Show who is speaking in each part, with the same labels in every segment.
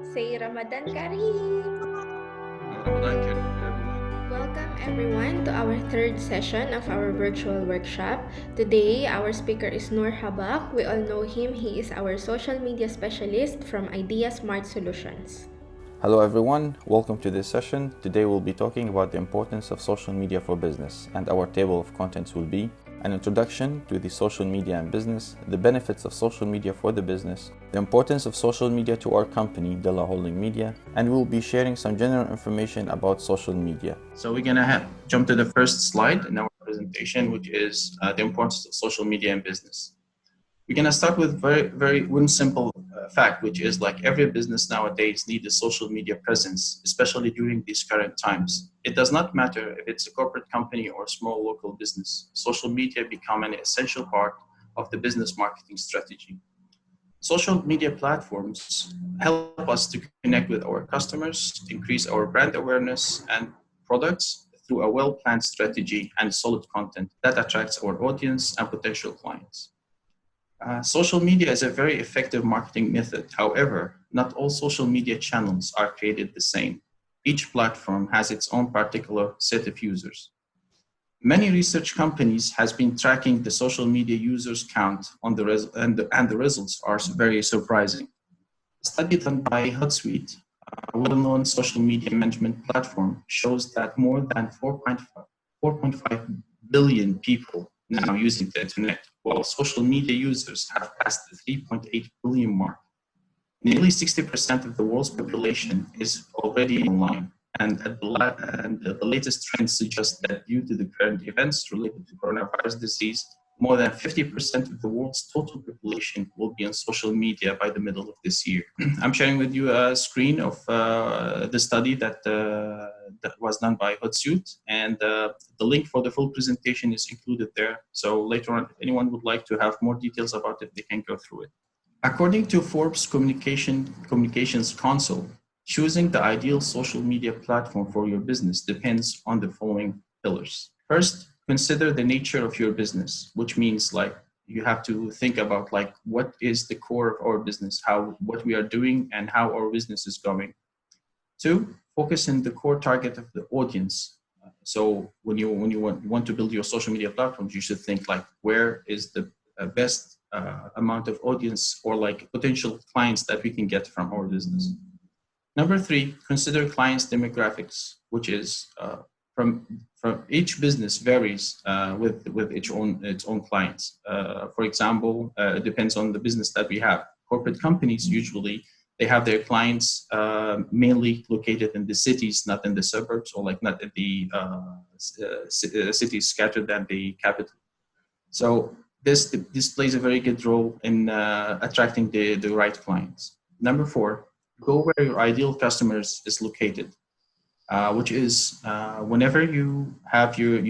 Speaker 1: Say Ramadan Kareem!
Speaker 2: Ramadan Kareem to everyone.
Speaker 1: Welcome everyone to our third session of our virtual workshop. Today, our speaker is Nour Habbak. We all know him. He is our social media specialist from Idea Smart Solutions.
Speaker 3: Hello everyone, welcome to this session. Today we'll be talking about the importance of social media for business, and our table of contents will be an introduction to the social media and business, the benefits of social media for the business, the importance of social media to our company, Dallah Holding Media, and we'll be sharing some general information about social media.
Speaker 2: So we're gonna jump to the first slide in our presentation, which is the importance of social media in business. We're gonna start with very one simple fact, which is like every business nowadays needs a social media presence, especially during these current times. It does not matter if it's a corporate company or a small local business. Social media become an essential part of the business marketing strategy. Social media platforms help us to connect with our customers, increase our brand awareness and products through a well-planned strategy and solid content that attracts our audience and potential clients. Social media is a very effective marketing method. However, not all social media channels are created the same. Each platform has its own particular set of users. Many research companies has been tracking the social media users count on and the results are very surprising. A study done by Hootsuite, a well-known social media management platform, shows that more than 4.5 billion people now using the internet, while social media users have passed the 3.8 billion mark. Nearly 60% of the world's population is already online, and the latest trends suggest that due to the current events related to coronavirus disease, more than 50% of the world's total population will be on social media by the middle of this year. I'm sharing with you a screen of the study that was done by Hootsuite, and the link for the full presentation is included there. So later on, if anyone would like to have more details about it, they can go through it. According to Forbes Communications Council, choosing the ideal social media platform for your business depends on the following pillars. First, consider the nature of your business, which means like you have to think about like what is the core of our business, what we are doing and how our business is going. Two, focus on the core target of the audience. So when you want to build your social media platforms, you should think like where is the best amount of audience or like potential clients that we can get from our business. Number three, consider clients' demographics, which is from each business varies with its own clients. For example, it depends on the business that we have. Corporate companies usually they have their clients mainly located in the cities, not in the suburbs, or like not in the cities scattered than the capital. So this plays a very good role in attracting the right clients. Number four, go where your ideal customers is located, which is whenever you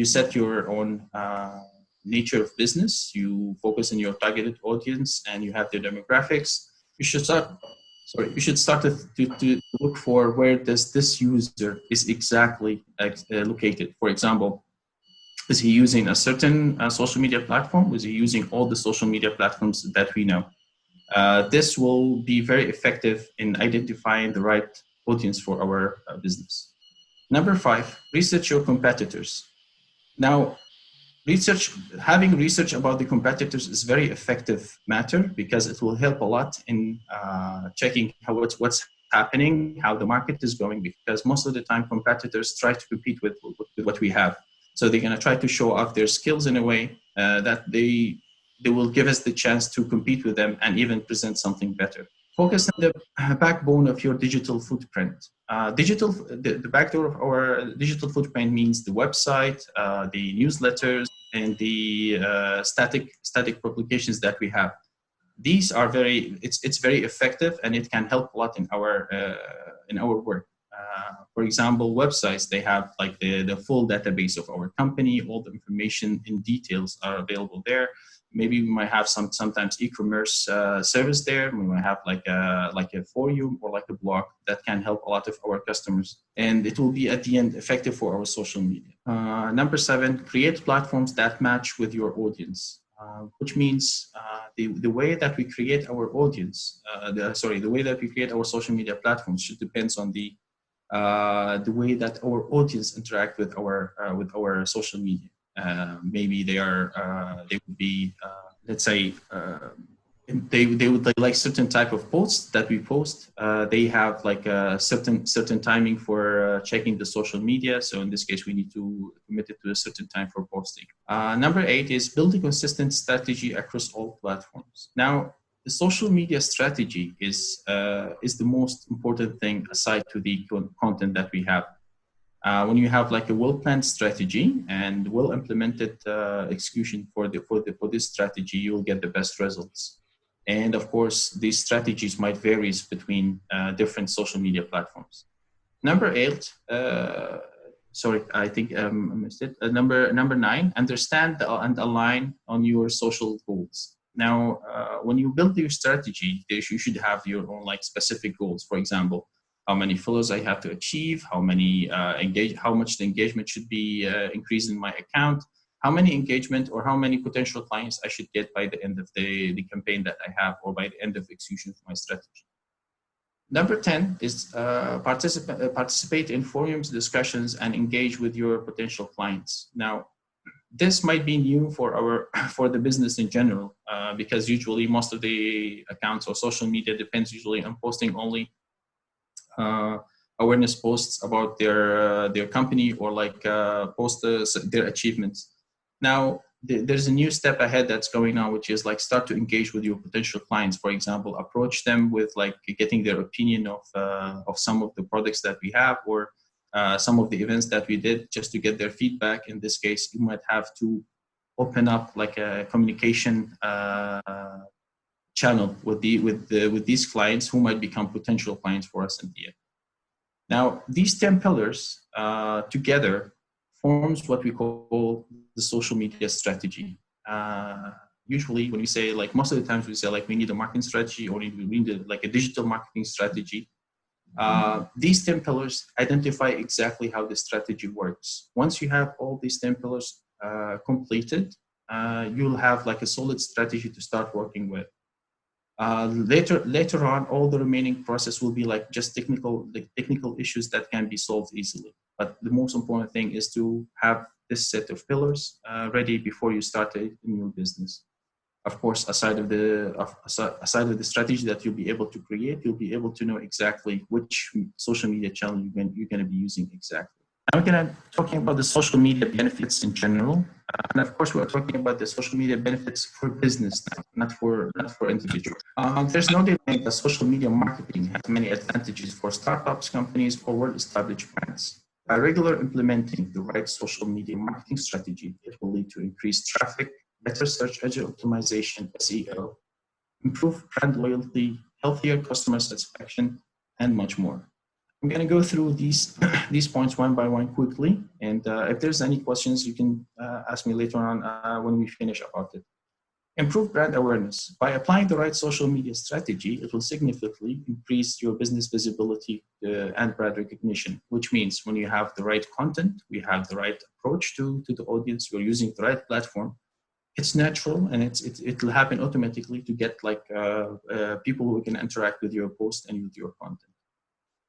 Speaker 2: set your own nature of business, you focus on your targeted audience and you have their demographics. You should start to look for where does this user is exactly located. For example, is he using a certain social media platform? Is he using all the social media platforms that we know? This will be very effective in identifying the right audience for our business. Number five, research your competitors. Now, having research about the competitors is very effective matter because it will help a lot in checking what's happening, how the market is going, because most of the time competitors try to compete with what we have. So they're going to try to show off their skills in a way that they will give us the chance to compete with them and even present something better. Focus on the backbone of your digital footprint. The backdoor of our digital footprint means the website, the newsletters, and the static publications that we have. These are it's very effective and it can help a lot in our work. For example, websites, they have like the full database of our company, all the information in details are available there. Maybe we might have sometimes e-commerce service there. We might have like a forum or like a blog that can help a lot of our customers, and it will be at the end effective for our social media. Number seven, create platforms that match with your audience. which means the way that we create our audience, the way that we create our social media platforms should depends on the way that our audience interact with our social media. Maybe they would be, let's say, they would like certain type of posts that we post. They have like a certain timing for checking the social media. So in this case, we need to commit it to a certain time for posting. Number 8 is build a consistent strategy across all platforms. Now, the social media strategy is the most important thing aside to the content that we have. When you have like a well-planned strategy and well-implemented execution for this strategy, you will get the best results. And of course, these strategies might vary between different social media platforms. Number 8, I think I missed it. Number 9, understand and align on your social goals. Now, when you build your strategy, you should have your own like specific goals. For example, how many followers I have to achieve, how much the engagement should be increased in my account, how many engagement or how many potential clients I should get by the end of the campaign that I have, or by the end of execution of my strategy. Number 10 is participate in forums, discussions, and engage with your potential clients. Now, this might be new for the business in general, because usually most of the accounts or social media depends usually on posting only awareness posts about their company, or like post their achievements. Now, there's a new step ahead that's going on, which is like start to engage with your potential clients. For example, approach them with like getting their opinion of some of the products that we have, or some of the events that we did, just to get their feedback. In this case, you might have to open up like a communication channel with these clients who might become potential clients for us in the end. Now, these 10 pillars together forms what we call the social media strategy. Usually when we say, like most of the times we say like we need a marketing strategy, or we need like a digital marketing strategy. These 10 pillars identify exactly how the strategy works. Once you have all these 10 pillars completed, you'll have like a solid strategy to start working with. Later on, all the remaining process will be like just technical issues that can be solved easily. But the most important thing is to have this set of pillars ready before you start a new business. Of course, aside of the strategy that you'll be able to create, you'll be able to know exactly which social media channel you're going to be using exactly. Now we're going to talking about the social media benefits in general, and of course we're talking about the social media benefits for business now, not for individuals. There's no denying that social media marketing has many advantages for startups, companies, or well-established brands. By regular implementing the right social media marketing strategy, it will lead to increased traffic, better search engine optimization, SEO, improved brand loyalty, healthier customer satisfaction, and much more. I'm going to go through these points one by one quickly, and if there's any questions, you can ask me later on when we finish about it. Improve brand awareness. By applying the right social media strategy, it will significantly increase your business visibility and brand recognition, which means when you have the right content, we have the right approach to the audience, you're using the right platform, it's natural and it will happen automatically to get like people who can interact with your post and with your content.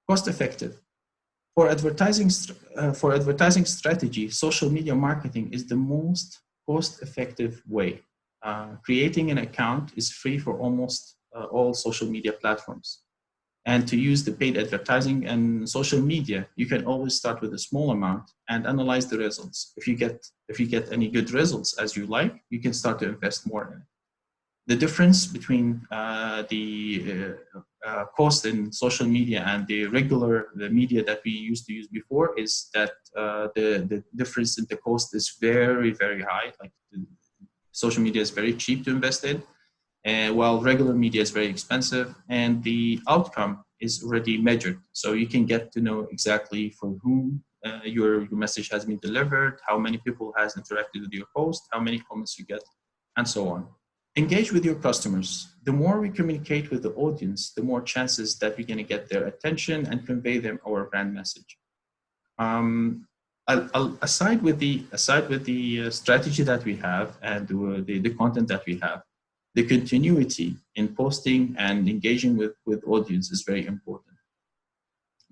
Speaker 2: Cost effective. For advertising strategy, social media marketing is the most cost effective way. Creating an account is free for almost all social media platforms. And to use the paid advertising and social media, you can always start with a small amount and analyze the results. If you get any good results as you like, you can start to invest more in it. The difference between the cost in social media and the media that we used to use before is that the difference in the cost is very, very high. Like social media is very cheap to invest in, while regular media is very expensive, and the outcome is already measured. So you can get to know exactly for whom your message has been delivered, how many people has interacted with your post, how many comments you get, and so on. Engage with your customers. The more we communicate with the audience, the more chances that we're going to get their attention and convey them our brand message. aside with the strategy that we have and the content that we have, the continuity in posting and engaging with audience is very important.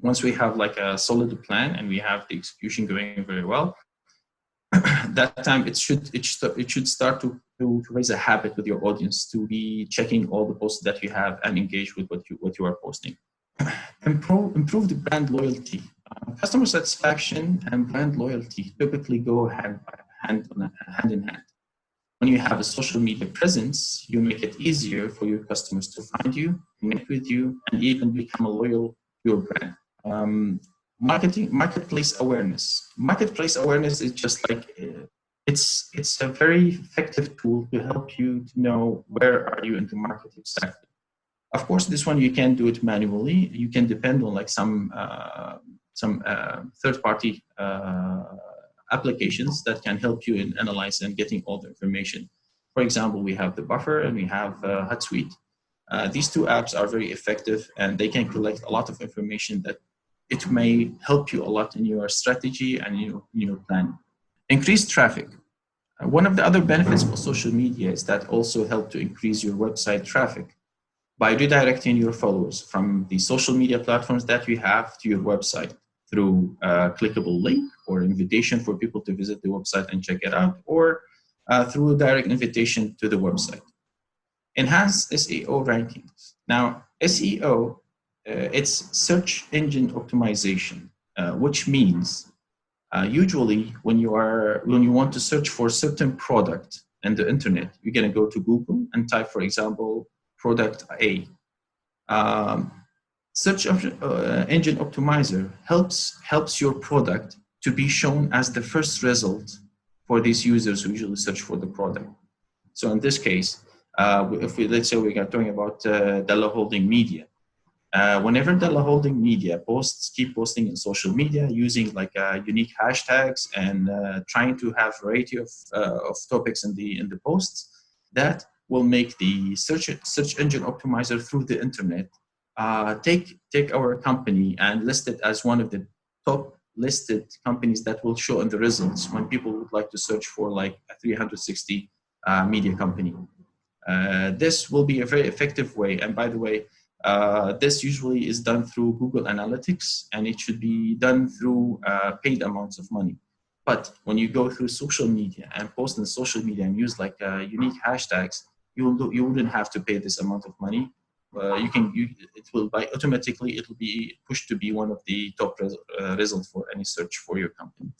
Speaker 2: Once we have like a solid plan and we have the execution going very well, that time it should start to raise a habit with your audience to be checking all the posts that you have and engage with what you are posting. Improve the brand loyalty. Customer satisfaction and brand loyalty typically go hand in hand. When you have a social media presence, you make it easier for your customers to find you, connect with you, and even become loyal to your brand. Marketplace awareness. Marketplace awareness is just like it's a very effective tool to help you to know where are you in the market exactly. Of course, this one you can do it manually. You can depend on like some third-party applications that can help you in analyze and getting all the information. For example, we have the Buffer and we have Hootsuite. These two apps are very effective and they can collect a lot of information that it may help you a lot in your strategy and in your plan. Increased traffic. One of the other benefits of social media is that also help to increase your website traffic by redirecting your followers from the social media platforms that you have to your website through a clickable link or invitation for people to visit the website and check it out, or through a direct invitation to the website. Enhance SEO rankings. Now, SEO, it's search engine optimization, which means usually when you want to search for a certain product on the internet, you're going to go to Google and type, for example, product A. Search engine optimizer helps your product to be shown as the first result for these users who usually search for the product. So in this case, let's say we're talking about Dallah Holding Media. Whenever Dallah Holding Media keep posting in social media using like unique hashtags and trying to have a variety of topics in the posts, that will make the search engine optimizer through the internet take our company and list it as one of the top listed companies that will show in the results when people would like to search for like a 360 media company. This will be a very effective way. And by the way, this usually is done through Google Analytics, and it should be done through paid amounts of money. But when you go through social media and post in social media and use like unique hashtags, you wouldn't have to pay this amount of money. It will be pushed to be one of the top results for any search for your company.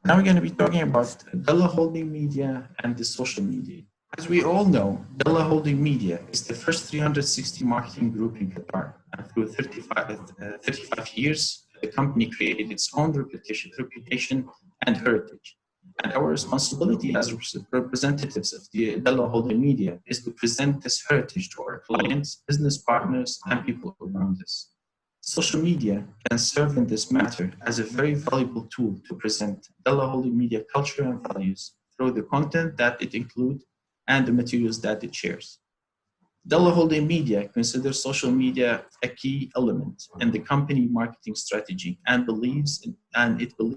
Speaker 2: Now we're going to be talking about Dallah Holding Media and the social media. As we all know, Dallah Holding Media is the first 360 marketing group in Qatar. And through 35 years, the company created its own reputation and heritage. And our responsibility as representatives of the Dallah Holding Media is to present this heritage to our clients, business partners, and people around us. Social media can serve in this matter as a very valuable tool to present Dallah Holding Media culture and values through the content that it includes and the materials that it shares. Dallah Holding Media considers social media a key element in the company marketing strategy and believes in the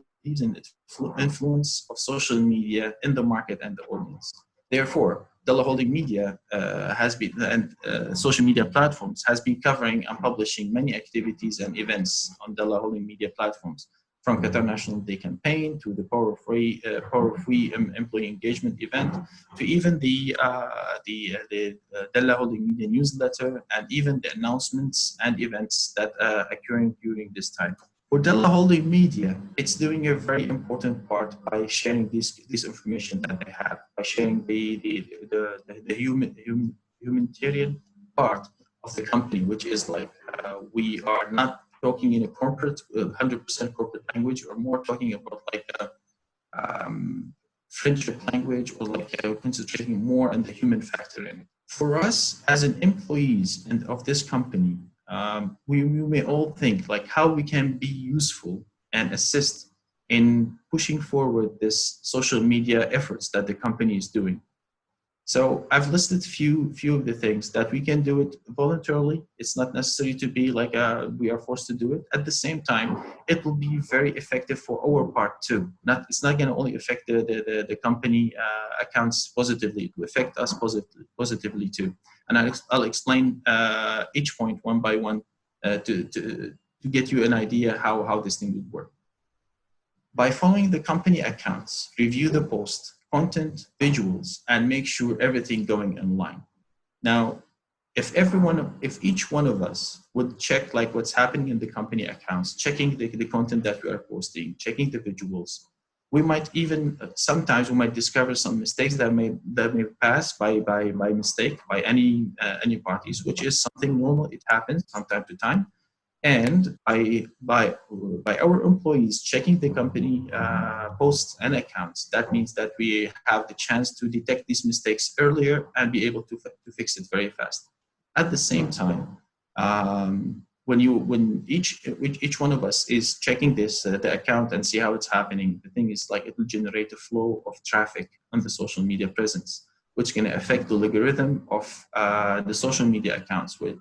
Speaker 2: influence of social media in the market and the audience. Therefore, Dallah Holding Media social media platforms has been covering and publishing many activities and events on Dallah Holding Media platforms, from Qatar National Day campaign to the Power of Free employee engagement event to even the Dallah Holding Media newsletter and even the announcements and events that are occurring during this time. For Dallah Holding Media, it's doing a very important part by sharing this information that they have, by sharing the humanitarian part of the company, which is like we are not talking in a corporate, 100% corporate language, or more talking about like a friendship language, or like concentrating more on the human factor in it. For us as an employees of this company, we may all think like how we can be useful and assist in pushing forward this social media efforts that the company is doing. So I've listed few of the things that we can do it voluntarily. It's not necessary to be like we are forced to do it. At the same time, it will be very effective for our part too. It's not going to only affect the company accounts positively. It will affect us positively too. And I'll explain each point one by one to get you an idea how this thing would work. By following the company accounts, review the post, content, visuals, and make sure everything going in line. Now, if each one of us would check like what's happening in the company accounts, checking the content that we are posting, checking the visuals, we might even sometimes we might discover some mistakes that may pass by mistake by any parties, which is something normal. It happens from time to time. And by our employees checking the company posts and accounts, that means that we have the chance to detect these mistakes earlier and be able to fix it very fast. At the same time, when each one of us is checking the account and see how it's happening, the thing is like it will generate a flow of traffic on the social media presence, which can affect the algorithm of the social media accounts. With,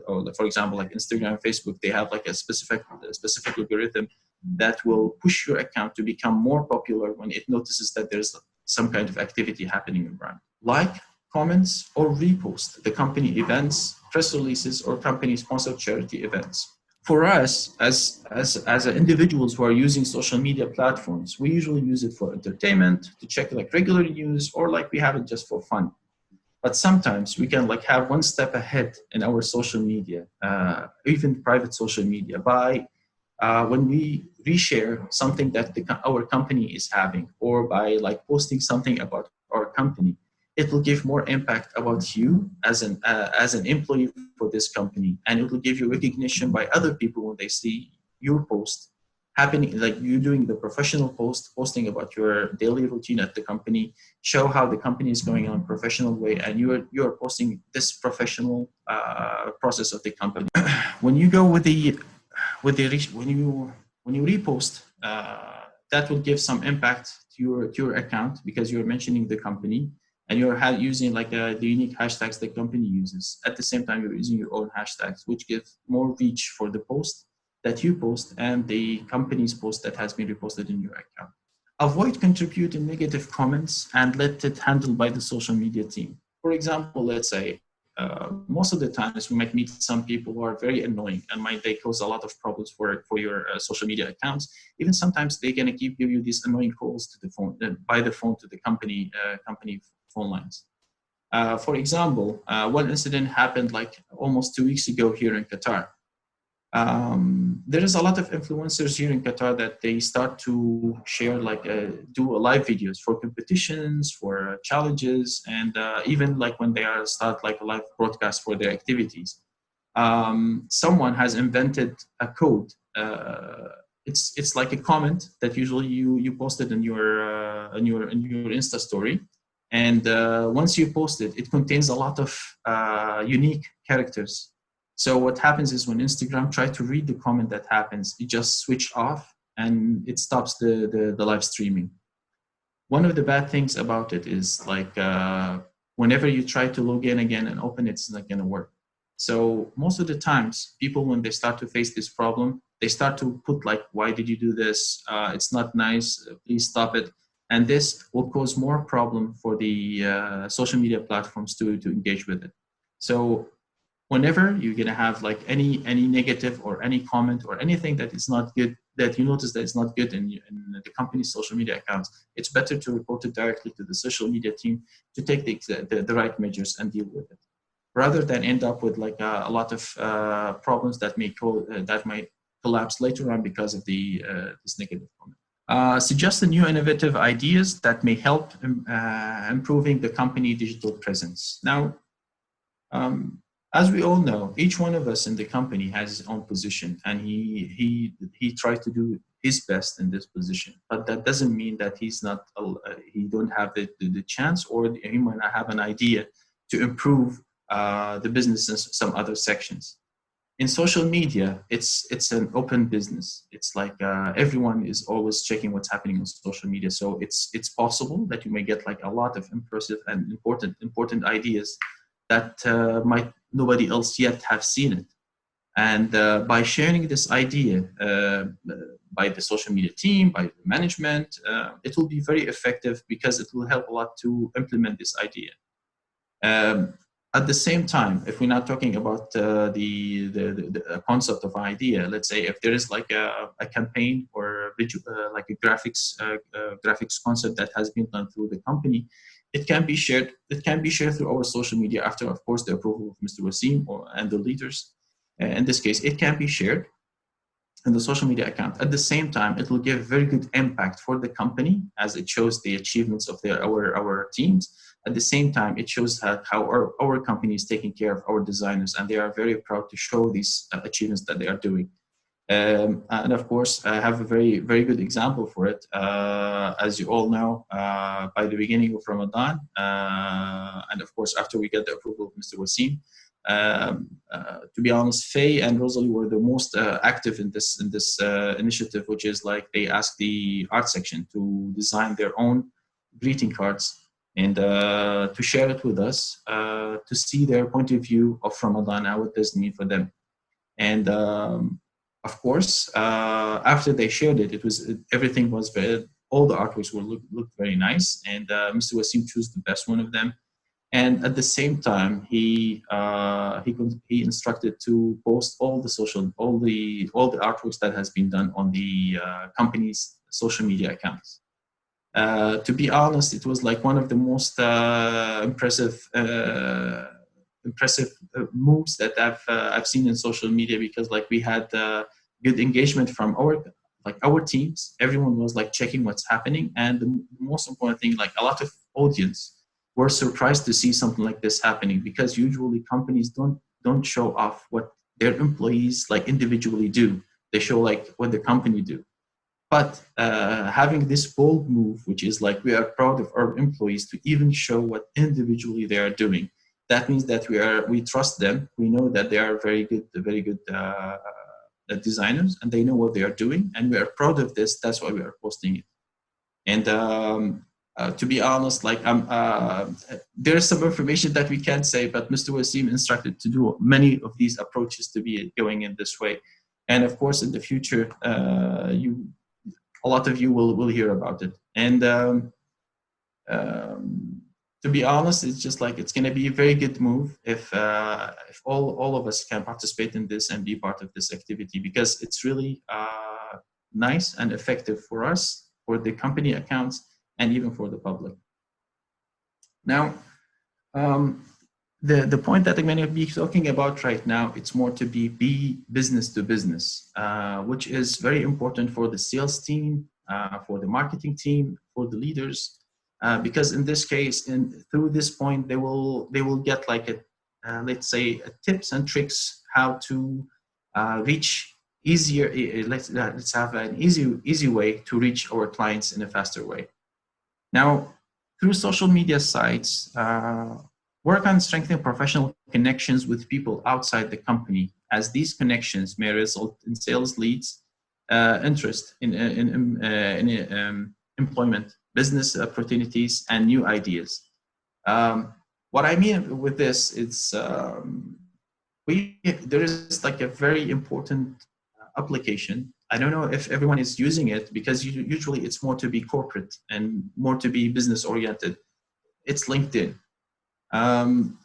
Speaker 2: or for example, like Instagram, Facebook, they have like a specific algorithm that will push your account to become more popular when it notices that there's some kind of activity happening around. Like, comments, or repost the company events, press releases, or company-sponsored charity events. For us, as individuals who are using social media platforms, we usually use it for entertainment, to check like regular news, or like we have it just for fun. But sometimes we can like have one step ahead in our social media, even private social media, by when we reshare something that our company is having, or by like posting something about our company. It will give more impact about you as an employee for this company, and it will give you recognition by other people when they see your post happening, like you doing the professional posting about your daily routine at the company, show how the company is going on a professional way, and you're posting this professional process of the company. When you go when you repost, that will give some impact to your account because you're mentioning the company. And you're using like the unique hashtags the company uses. At the same time, you're using your own hashtags, which gives more reach for the post that you post and the company's post that has been reposted in your account. Avoid contributing negative comments and let it handled by the social media team. For example, let's say most of the times we might meet some people who are very annoying and they cause a lot of problems for your social media accounts. Even sometimes they're going to give you these annoying calls to the phone by the phone to the company phone lines. For example, one incident happened like almost 2 weeks ago here in Qatar. There is a lot of influencers here in Qatar that they start to share like do live videos for competitions, for challenges, and even like when they start like a live broadcast for their activities. Someone has invented a code. It's like a comment that usually you posted in your Insta story. And once you post it, it contains a lot of unique characters. So what happens is when Instagram tries to read the comment that happens, it just switch off and it stops the live streaming. One of the bad things about it is like whenever you try to log in again and open it, it's not going to work. So most of the times, people, when they start to face this problem, they start to put like, why did you do this? It's not nice. Please stop it. And this will cause more problem for the social media platforms to engage with it. So whenever you're going to have like any negative or any comment or anything that is not good, that you notice that it's not good in the company's social media accounts, it's better to report it directly to the social media team to take the right measures and deal with it, rather than end up with like a lot of problems that might collapse later on because of this negative comment. Suggest the new innovative ideas that may help improving the company digital presence. Now, as we all know, each one of us in the company has his own position, and he tries to do his best in this position. But that doesn't mean that he don't have the chance, or he might not have an idea to improve the business in some other sections. In social media, it's an open business. It's like everyone is always checking what's happening on social media. So it's possible that you may get like a lot of impressive and important ideas that might nobody else yet have seen it. And by sharing this idea by the social media team, by the management, it will be very effective because it will help a lot to implement this idea. At the same time, if we're not talking about the concept of idea, let's say if there is like a campaign or like a graphics concept that has been done through the company, it can be shared. It can be shared through our social media after, of course, the approval of Mr. Wasim and the leaders. In this case, it can be shared in the social media account. At the same time, it will give very good impact for the company as it shows the achievements of our teams. At the same time, it shows how our company is taking care of our designers, and they are very proud to show these achievements that they are doing. And of course, I have a very, very good example for it. As you all know, by the beginning of Ramadan, and of course, after we get the approval of Mr. Wasim, to be honest, Faye and Rosalie were the most active in this initiative, which is like they asked the art section to design their own greeting cards and to share it with us to see their point of view of Ramadan and what this mean for them. And of course, after they shared it, everything was all the artworks looked very nice, and Mr. Wasim chose the best one of them. And at the same time, he instructed to post all the artworks that has been done on the company's social media accounts. To be honest, it was like one of the most impressive moves that I've seen in social media, because like we had good engagement from our teams. Everyone was like checking what's happening, and the most important thing, like a lot of audience were surprised to see something like this happening, because usually companies don't show off what their employees like individually do. They show like what the company do. But having this bold move, which is like we are proud of our employees to even show what individually they are doing. That means that we trust them. We know that they are very good designers, and they know what they are doing, and we are proud of this. That's why we are posting it. And to be honest, like there's some information that we can't say, but Mr. Wasim instructed to do many of these approaches to be going in this way. And of course, in the future, a lot of you will hear about it. And to be honest, it's just like it's going to be a very good move if all of us can participate in this and be part of this activity, because it's really nice and effective for us, for the company accounts, and even for the public. Now, the point that I'm going to be talking about right now, it's more to be business to business, which is very important for the sales team, for the marketing team, for the leaders, because in this case, through this point, they will get like let's say tips and tricks how to reach easier. Let's have an easy way to reach our clients in a faster way. Now, through social media sites, work on strengthening professional connections with people outside the company, as these connections may result in sales leads, interest in employment, business opportunities, and new ideas. What I mean with this is there is like a very important application. I don't know if everyone is using it, because usually it's more to be corporate and more to be business oriented. It's LinkedIn.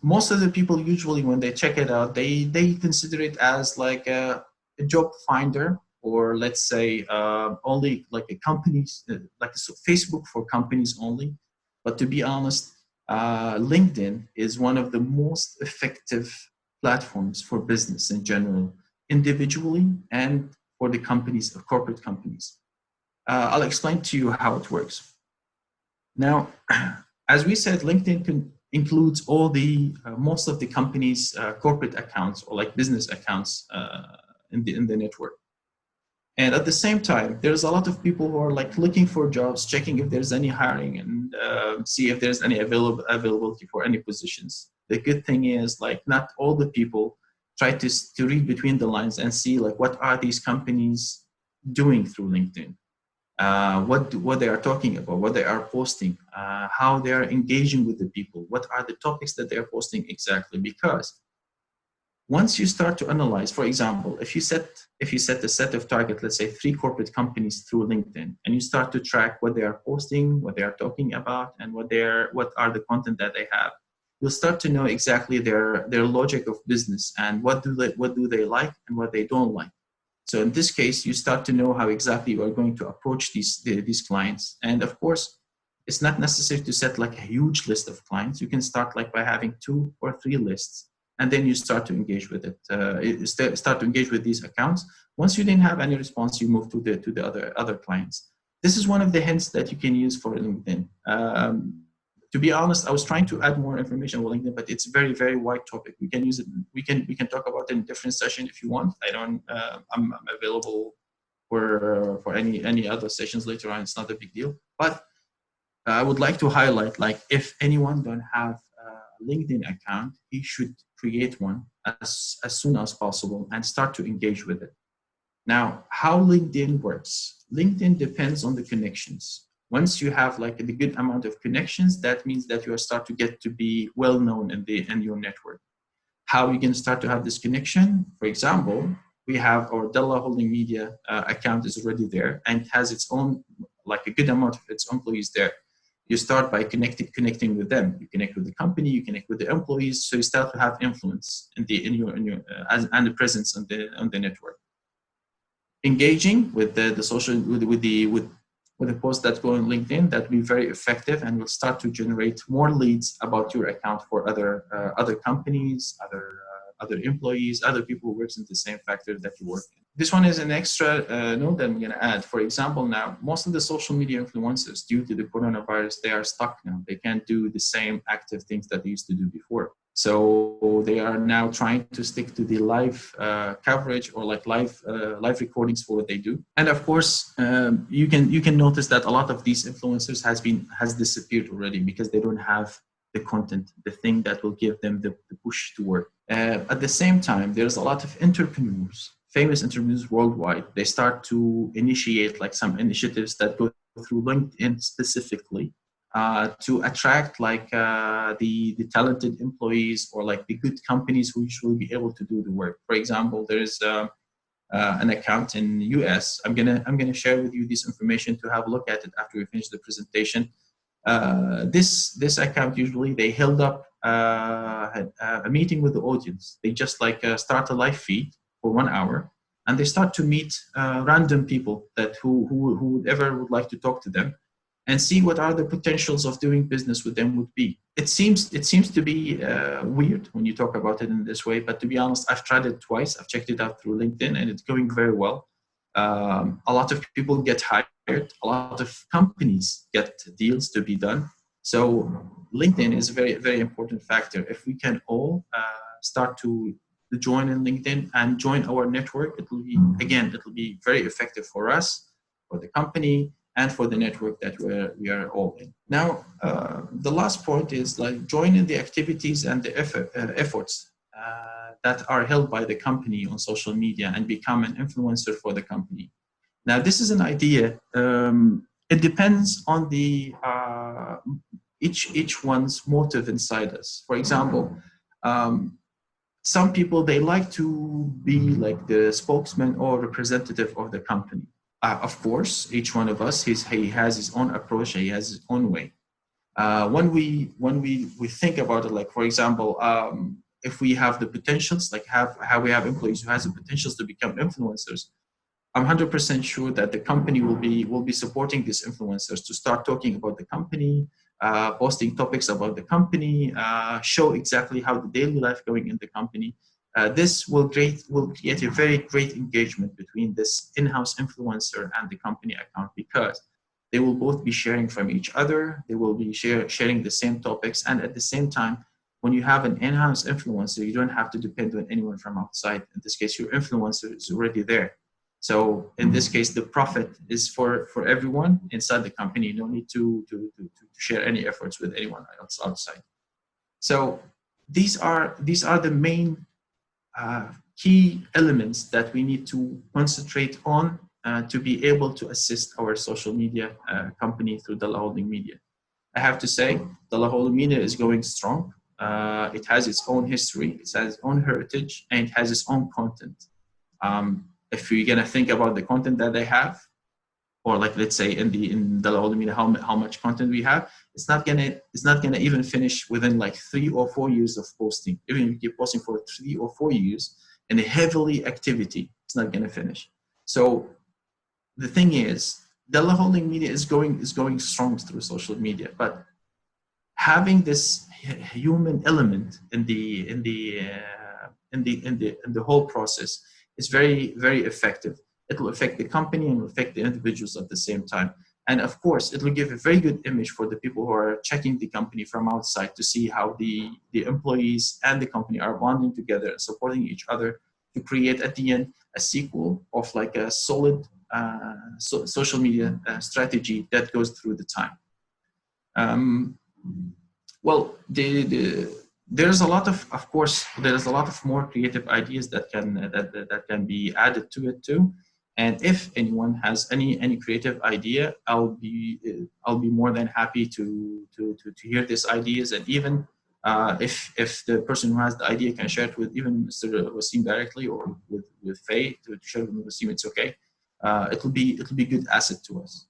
Speaker 2: Most of the people usually, when they check it out, they consider it as like a job finder, or let's say only like a companies, like Facebook for companies only. But to be honest, LinkedIn is one of the most effective platforms for business in general, individually and for the companies, corporate companies. I'll explain to you how it works. Now, as we said, LinkedIn includes all the most of the company's corporate accounts, or like business accounts in the network. And at the same time, there's a lot of people who are like looking for jobs, checking if there's any hiring, and see if there's any availability for any positions. The good thing is, like, not all the people try to read between the lines and see like what are these companies doing through LinkedIn, what they are talking about, what they are posting, how they are engaging with the people, what are the topics that they are posting exactly. Because once you start to analyze, for example, if you set a set of target, let's say 3 corporate companies through LinkedIn, and you start to track what they are posting, what they are talking about, and what are the content that they have, you'll start to know exactly their logic of business and what do they like and what they don't like. So in this case, you start to know how exactly you are going to approach these clients. And of course, it's not necessary to set like a huge list of clients. You can start like by having 2 or 3 lists, and then you start to engage with it. Start to engage with these accounts. Once you didn't have any response, you move to the other clients. This is one of the hints that you can use for LinkedIn. To be honest, I was trying to add more information on LinkedIn, but it's a very, very wide topic. We can use it. We can talk about it in a different session if you want. I'm available for any other sessions later on. It's not a big deal. But I would like to highlight, like, if anyone don't have a LinkedIn account, he should create one as soon as possible and start to engage with it. Now, how LinkedIn works? LinkedIn depends on the connections. Once you have like a good amount of connections, that means that you start to get to be well known in your network. How you can start to have this connection? For example, we have our Dallah Holding Media account is already there and it has its own, like a good amount of its employees there. You start by connecting with them. You connect with the company, you connect with the employees, so you start to have influence in your and the presence on the network. Engaging with the social with the posts that go on LinkedIn, that will be very effective and will start to generate more leads about your account for other companies, other employees, other people who works in the same factor that you work in. This one is an extra note that I'm going to add. For example, now most of the social media influencers, due to the coronavirus, they are stuck now. They can't do the same active things that they used to do before. So they are now trying to stick to the live coverage or like live recordings for what they do. And of course, you can notice that a lot of these influencers has disappeared already because they don't have the content, the thing that will give them the push to work. At the same time, there's a lot of entrepreneurs, famous entrepreneurs worldwide. They start to initiate like some initiatives that go through LinkedIn specifically. To attract like the talented employees or like the good companies who will be able to do the work. For example, there is an account in the US. I'm gonna share with you this information to have a look at it after we finish the presentation. This account, usually they held up a meeting with the audience. They just like start a live feed for 1 hour, and they start to meet random people that who would ever would like to talk to them, and see what are the potentials of doing business with them would be. It seems to be weird when you talk about it in this way, but to be honest, I've tried it twice. I've checked it out through LinkedIn, and it's going very well. A lot of people get hired. A lot of companies get deals to be done. So LinkedIn is a very, very important factor. If we can all start to join in LinkedIn and join our network, it will be very effective for us, for the company, and for the network that we are all in. Now, the last point is like joining the activities and the efforts that are held by the company on social media and become an influencer for the company. Now, this is an idea. It depends on the each one's motive inside us. For example, some people, they like to be like the spokesman or representative of the company. Of course, each one of us, he has his own approach, he has his own way. When we think about it, like for example, if we have the potentials, like how we have employees who has the potentials to become influencers, I'm 100% sure that the company will be supporting these influencers to start talking about the company, posting topics about the company, show exactly how the daily life going in the company. This will create a very great engagement between this in-house influencer and the company account, because they will both be sharing from each other. They will be sharing the same topics, and at the same time, when you have an in-house influencer, you don't have to depend on anyone from outside. In this case, your influencer is already there. So in this case, the profit is for everyone inside the company. You don't need to share any efforts with anyone else outside. So these are the main key elements that we need to concentrate on to be able to assist our social media company through Dallah Holding Media. I have to say, Dallah Holding Media is going strong. It has its own history, it has its own heritage, and it has its own content. If you're gonna think about the content that they have, or like let's say in Dallah Holding Media, how much content we have, it's not gonna even finish within like 3 or 4 years of posting. Even if you keep posting for 3 or 4 years in a heavily activity, it's not gonna finish. So the thing is, Dallah Holding Media is going strong through social media, but having this human element in the whole process is very, very effective. It will affect the company and will affect the individuals at the same time. And of course, it will give a very good image for the people who are checking the company from outside to see how the employees and the company are bonding together and supporting each other to create at the end a sequel of like a solid social media strategy that goes through the time. Well, there's a lot of course, there's a lot of more creative ideas that can be added to it too. And if anyone has any creative idea, I'll be more than happy to hear these ideas. And even if the person who has the idea can share it with even Mr. Wasim directly or with Faye to share it with Wasim, it's okay. It'll be a good asset to us.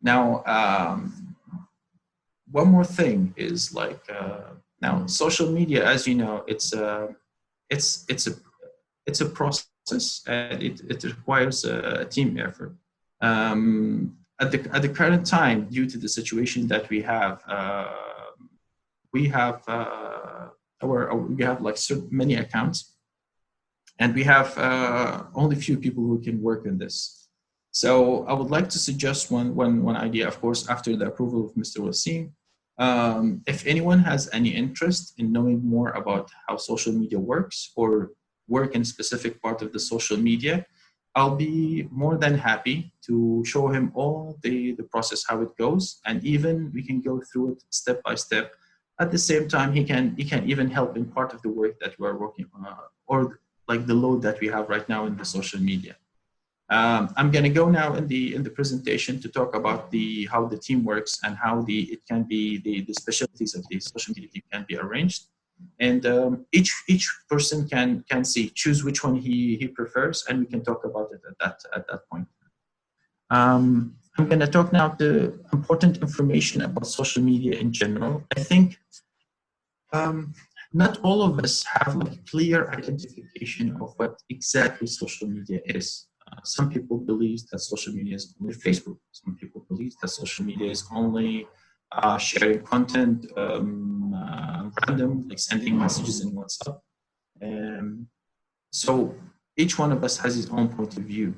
Speaker 2: Now, one more thing is like now social media, as you know, it's a process and it requires a team effort. At the current time, due to the situation that we have like many accounts, and we have only few people who can work on this. So I would like to suggest one idea, of course, after the approval of Mr. Wasim. If anyone has any interest in knowing more about how social media works or work in a specific part of the social media, I'll be more than happy to show him all the process, how it goes, and even we can go through it step by step. At the same time, he can even help in part of the work that we are working on, or like the load that we have right now in the social media. I'm going to go now in the presentation to talk about how the team works and how the specialties of the social media team can be arranged. And each person can choose which one he prefers, and we can talk about it at that point. I'm going to talk now the important information about social media in general. I think not all of us have like clear identification of what exactly social media is. Some people believe that social media is only Facebook. Some people believe that social media is only sharing content, random, like sending messages in WhatsApp. So each one of us has his own point of view.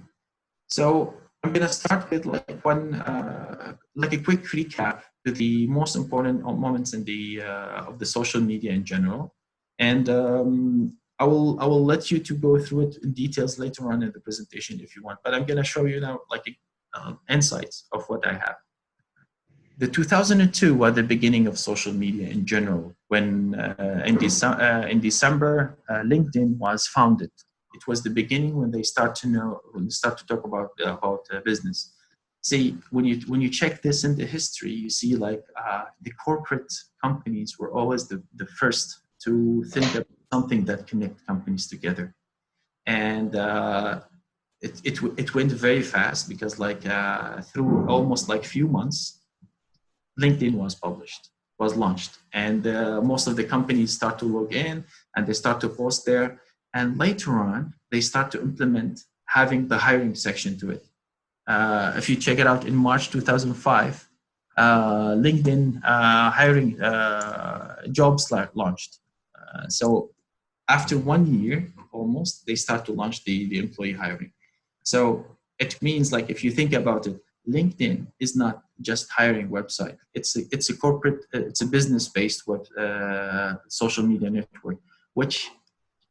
Speaker 2: So I'm going to start with like like a quick recap to the most important moments in of the social media in general, and I will let you to go through it in details later on in the presentation if you want. But I'm going to show you now like insights of what I have. The 2002 was the beginning of social media in general, when in December, LinkedIn was founded. It was the beginning when they start to talk about business. See, when you check this in the history, you see like the corporate companies were always the first to think of something that connect companies together, and it went very fast because like through almost like few months, LinkedIn was launched, and most of the companies start to log in and they start to post there. And later on, they start to implement having the hiring section to it. If you check it out in March 2005, LinkedIn hiring jobs launched. So after 1 year, almost, they start to launch the employee hiring. So it means like, if you think about it, LinkedIn is not just hiring website. It's a corporate, it's a business-based social media network, which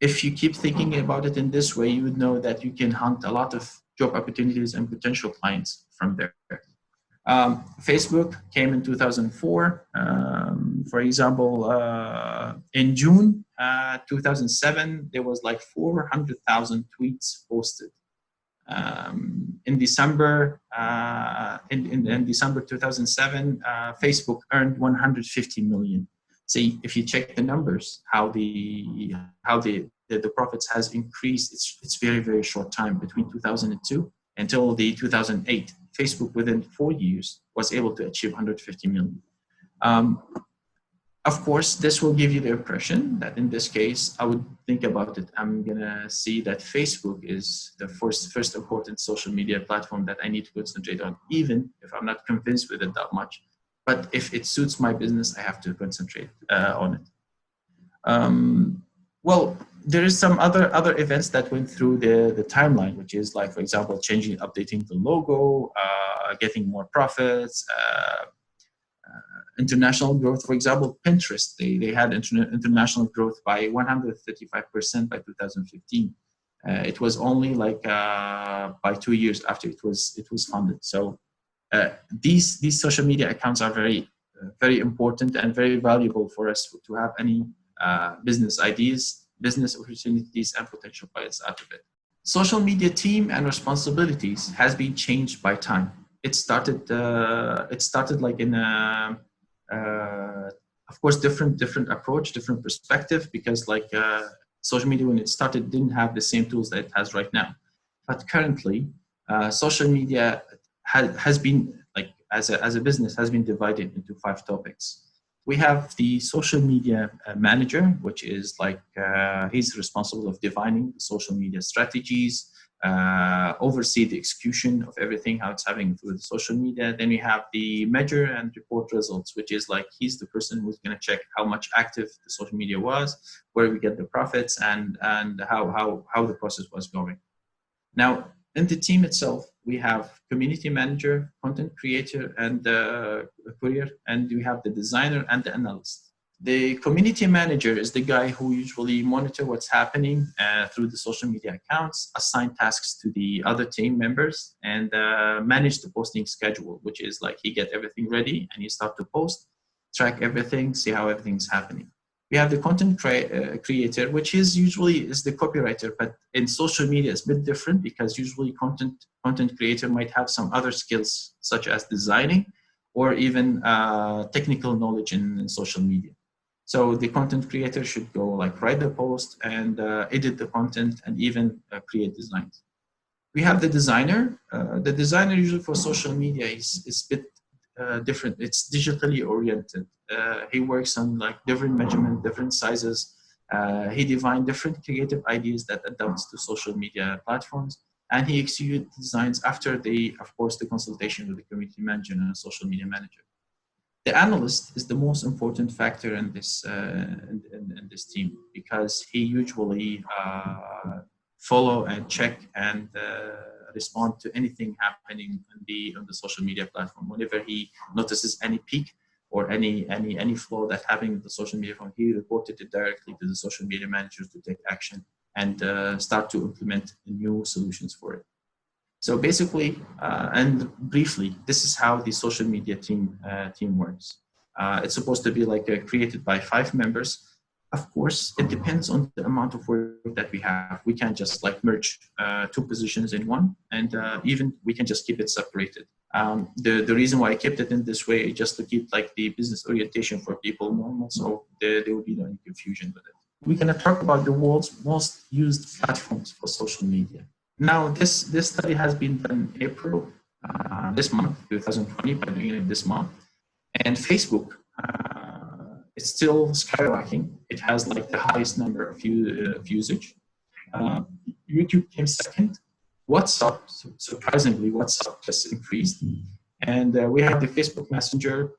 Speaker 2: if you keep thinking about it in this way, you would know that you can hunt a lot of job opportunities and potential clients from there. Facebook came in 2004. For example, in June 2007, there was like 400,000 tweets posted. In December, in December 2007, Facebook earned 150 million. See, if you check the numbers, how the profits has increased, it's very, very short time between 2002 until the 2008. Facebook within 4 years was able to achieve 150 million. Of course, this will give you the impression that in this case, I would think about it. I'm gonna see that Facebook is the first important social media platform that I need to concentrate on, even if I'm not convinced with it that much. But if it suits my business, I have to concentrate on it. Well, there is some other events that went through the timeline, which is like, for example, updating the logo, getting more profits, international growth. For example, Pinterest, they had international growth by 135% by 2015. It was only like by 2 years after it was funded. So these social media accounts are very important and very valuable for us to have any business ideas, business opportunities, and potential clients out of it. Social media team and responsibilities has been changed by time. It started like in a of course different approach, different perspective, because like social media when it started didn't have the same tools that it has right now. But currently, social media has been, like as a business, has been divided into 5 topics. We have the social media manager, which is like he's responsible of defining the social media strategies, oversee the execution of everything, how it's happening through the social media. Then we have the measure and report results, which is like he's the person who's going to check how much active the social media was, where we get the profits, and how the process was going. Now, in the team itself, we have community manager, content creator, and courier, and we have the designer and the analyst. The community manager is the guy who usually monitor what's happening through the social media accounts, assign tasks to the other team members, and manage the posting schedule, which is like he get everything ready and you start to post, track everything, see how everything's happening. We have the content creator, which is usually the copywriter, but in social media it's a bit different because usually content creator might have some other skills such as designing or even technical knowledge in social media. So the content creator should go like write the post and edit the content and even create designs. We have the designer. The designer usually for social media is a bit different. It's digitally oriented. He works on like different measurement, different sizes. He defined different creative ideas that adapts to social media platforms, and he executes designs after of course, the consultation with the community manager and social media manager. The analyst is the most important factor in this team because he usually follow and check and respond to anything happening on the social media platform. Whenever he notices any peak or any flaw that's happening in the social media platform, he reported it directly to the social media managers to take action and start to implement new solutions for it. So basically, and briefly, this is how the social media team works. It's supposed to be like created by 5 members. Of course, it depends on the amount of work that we have. We can't just like merge 2 positions in one, and even we can just keep it separated. The reason why I kept it in this way is just to keep like the business orientation for people normal, so there will be no confusion with it. We're gonna talk about the world's most used platforms for social media. Now, this study has been done in April this month, 2020, by the beginning of this month, and Facebook. It's still skyrocketing. It has like the highest number of usage. YouTube came second. WhatsApp, surprisingly, WhatsApp just increased. And we have the Facebook Messenger.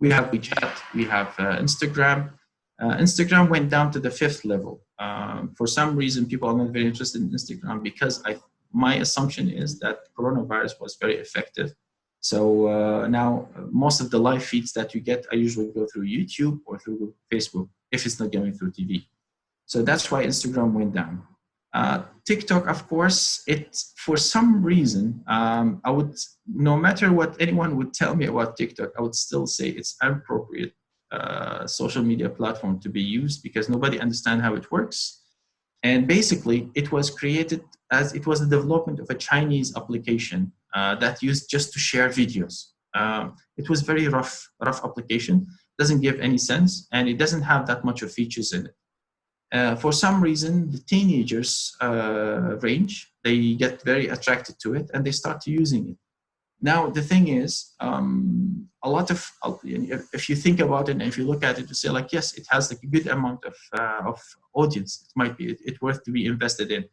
Speaker 2: We have WeChat. We have Instagram. Instagram went down to the 5th level. For some reason, people are not very interested in Instagram because my assumption is that coronavirus was very effective. So now most of the live feeds that you get, I usually go through YouTube or through Facebook if it's not going through TV. So that's why Instagram went down. TikTok, of course, for some reason, I would, no matter what anyone would tell me about TikTok, I would still say it's inappropriate social media platform to be used because nobody understands how it works. And basically, it was created as it was the development of a Chinese application that used just to share videos. It was very rough application, doesn't give any sense, and it doesn't have that much of features in it. For some reason, the teenagers range, they get very attracted to it and they start using it. Now, the thing is, a lot of, if you think about it and if you look at it, you say like, yes, it has like a good amount of audience. It might be, it worth to be invested in.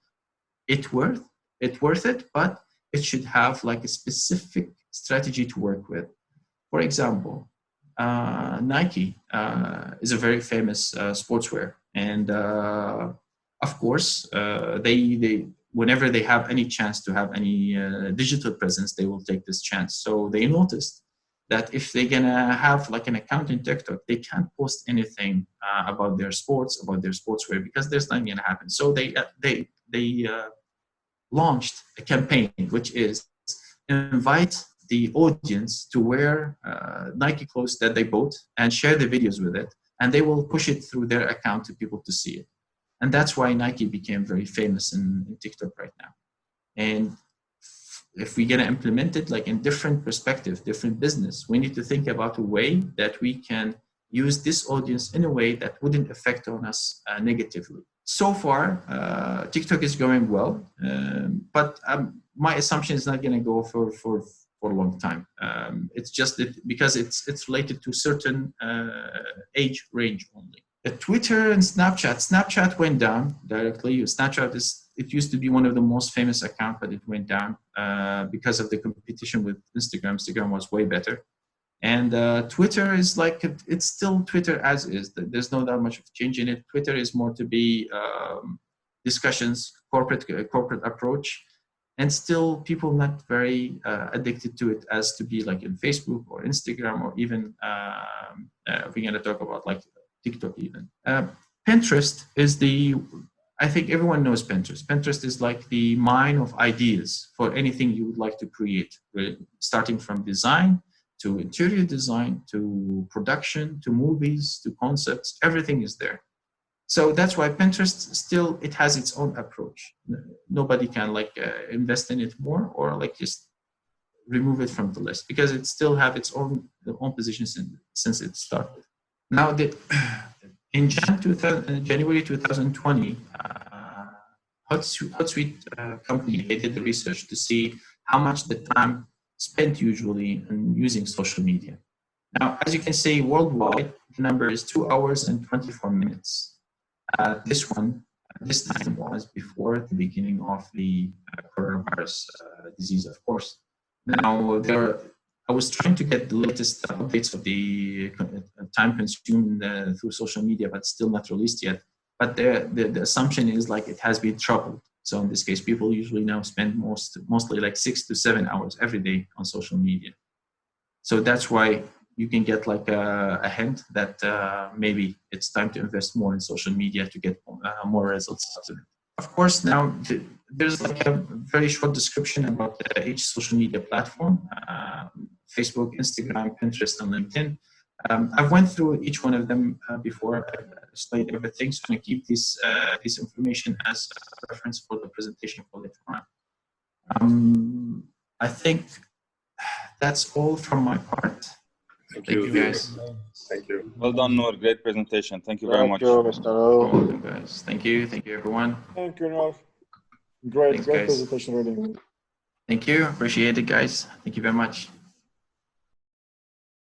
Speaker 2: It's worth it, but it should have like a specific strategy to work with. For example, Nike is a very famous sportswear. And of course, they whenever they have any chance to have any digital presence, they will take this chance. So they noticed that if they're gonna have like an account in TikTok, they can't post anything about their sports, about their sportswear, because there's nothing gonna happen. So they launched a campaign, which is invite the audience to wear Nike clothes that they bought and share the videos with it, and they will push it through their account to people to see it. And that's why Nike became very famous in TikTok right now. And if we're going to implement it like in different perspective, different business, we need to think about a way that we can use this audience in a way that wouldn't affect on us negatively. So far, TikTok is going well, but my assumption is not going to go for a long time. It's just that because it's related to certain age range only. Twitter and Snapchat went down directly. Snapchat it used to be one of the most famous accounts, but it went down because of the competition with Instagram. Instagram was way better. And Twitter is like, it's still Twitter as is. There's not that much of change in it. Twitter is more to be discussions, corporate approach, and still people not very addicted to it as to be like in Facebook or Instagram, or even if we're going to talk about like TikTok even. Pinterest is I think everyone knows Pinterest. Pinterest is like the mine of ideas for anything you would like to create, starting from design to interior design, to production, to movies, to concepts, everything is there. So that's why Pinterest still, it has its own approach. Nobody can like invest in it more or like just remove it from the list, because it still have its own position since it started. Now, in January 2020, Hootsuite company, they did the research to see how much the time spent usually in using social media. Now, as you can see, worldwide, the number is 2 hours and 24 minutes. This time was before the beginning of the coronavirus disease, of course. Now, I was trying to get the latest updates of the time consumed through social media, but still not released yet. But the assumption is like it has been tripled. So in this case, people usually now spend mostly like 6 to 7 hours every day on social media. So that's why you can get like a hint that maybe it's time to invest more in social media to get more results out of it. Of course, now there's like a very short description about each social media platform, Facebook, Instagram, Pinterest, and LinkedIn. I've went through each one of them before. I've explained everything, so I keep this information as a reference for the presentation for later on. I think that's all from my part.
Speaker 4: Thank
Speaker 2: you guys.
Speaker 4: Thank you.
Speaker 3: Well done, Nour. Great presentation. Thank you very much.
Speaker 5: Thank you, Mr. Nour.
Speaker 2: Welcome, guys. Thank you everyone.
Speaker 5: Thank you, Nour. Great
Speaker 2: Thanks, guys.
Speaker 5: presentation, really.
Speaker 2: Thank you. Appreciate it, guys. Thank you very much.